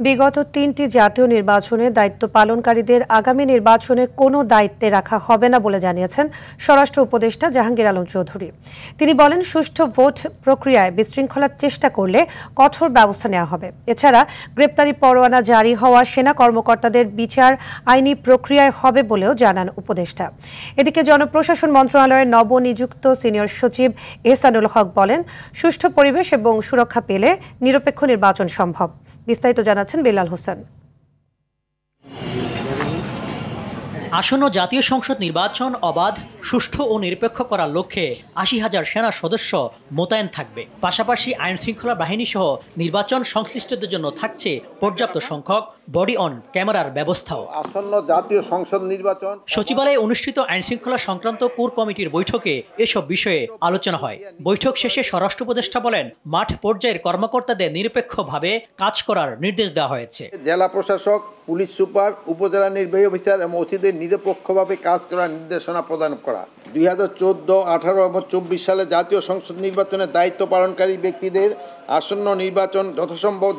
বিগত ৩টি জাতীয় নির্বাচনে দায়িত্ব পালনকারীদের আগামী নির্বাচনে কোনো দায়িত্বে রাখা হবে না বলে জানিয়েছেন স্বরাষ্ট্র উপদেষ্টা জাহাঙ্গীর আলম চৌধুরী। তিনি বলেন, সুষ্ঠু ভোট প্রক্রিয়ায় বিশৃঙ্খলার চেষ্টা করলে কঠোর ব্যবস্থা নেওয়া হবে। এছাড়া গ্রেপ্তারি পরোয়ানা জারি হওয়া সেনা কর্মকর্তাদের বিচার আইনি প্রক্রিয়ায় হবে বলেও জানান উপদেষ্টা। এদিকে জনপ্রশাসন মন্ত্রণালয়ের নবনিযুক্ত সিনিয়র সচিব এহসানুল হক বলেন, সুষ্ঠু পরিবেশ এবং সুরক্ষা পেলে নিরপেক্ষ নির্বাচন সম্ভব। বিস্তারিত জানাচ্ছেন বেলাল হোসেন। আসন্ন জাতীয় সংসদ নির্বাচন অবাধ, সুষ্ঠু ও নিরপেক্ষ করার লক্ষ্যে ৮০,০০০ সেনা সদস্য মোতায়েন থাকবে। পাশাপাশি আইন শৃঙ্খলা বাহিনী সহ নির্বাচন সংশ্লিষ্টদের জন্য থাকছে পর্যাপ্ত সংখ্যক বডি অন ক্যামেরার ব্যবস্থাও। আসন্ন জাতীয় সংসদ নির্বাচন সচিবালয়ে অনুষ্ঠিত আইন শৃঙ্খলা সংক্রান্ত কোর কমিটির বৈঠকে এসব বিষয়ে আলোচনা হয়। বৈঠক শেষে স্বরাষ্ট্র উপদেষ্টা বলেন, মাঠ পর্যায়ের কর্মকর্তাদের নিরপেক্ষভাবে কাজ করার নির্দেশ দেওয়া হয়েছে। জেলা প্রশাসক, পুলিশ সুপার, উপজেলা নির্বাহী অফিসার এবং ওসিদের নিরপেক্ষভাবে কাজ করার নির্দেশনা প্রদান করা। 2014, 18 এবং 24 সালে জাতীয় সংসদ নির্বাচনের দায়িত্ব পালনকারী ব্যক্তিদের আসন্ন নির্বাচন যথাসম্ভব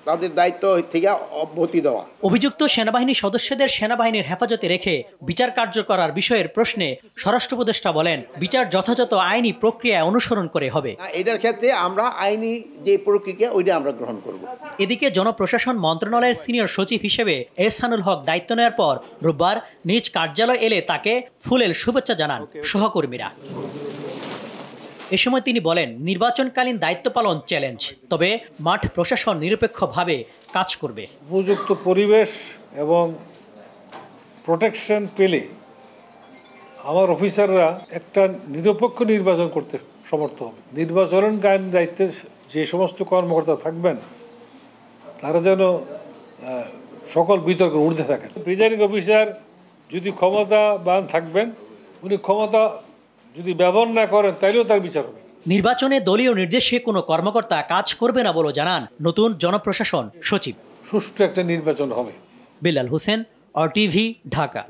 তাদের দায়িত্ব থেকে অব্যাহতি দেওয়া। অভিযুক্ত সেনাবাহিনী সদস্যদের সেনাবাহিনীর হেফাজতে রেখে বিচার কার্য করার বিষয়ের প্রশ্নে স্বরাষ্ট্র উপদেষ্টা বলেন, বিচার যথাযথ আইনি প্রক্রিয়া অনুসরণ করে হবে। এটার ক্ষেত্রে আমরা আইনি যে প্রক্রিয়া ওইটা আমরা গ্রহণ করব। এদিকে জনপ্রশাসন মন্ত্রণালয়ের সিনিয়র সচিব হিসেবে এহসানুল হক দায়িত্ব নেওয়ার পর রোববার নিজ কার্যালয় এলে তাকে ফুলেল শুভেচ্ছা জানান সহকর্মীরা। এ সময় তিনি বলেন, নির্বাচনকালীন দায়িত্ব পালন চ্যালেঞ্জ, তবে মাঠ প্রশাসন নিরপেক্ষভাবে কাজ করবে। উপযুক্ত পরিবেশ এবং প্রোটেকশন পেলে আমার অফিসাররা একটা নিরপেক্ষ নির্বাচন করতে সমর্থ হবে। নির্বাচনকালীন দায়িত্বে যে সমস্ত কর্মকর্তা থাকবেন তারা যেন সকল বিতর্ক ঊর্ধ্বে থাকেন। প্রিজাইডিং অফিসার যদি ক্ষমতাবান থাকবেন, উনি ক্ষমতা যদি ব্যবহার না করেন তাইলেও তার বিচার হবে। নির্বাচনে দলীয় নির্দেশে কোনো কর্মকর্তা কাজ করবে না বলে জানান নতুন জনপ্রশাসন সচিব। সুষ্ঠু একটা নির্বাচন হবে। বেলাল হোসেন, RTV, ঢাকা।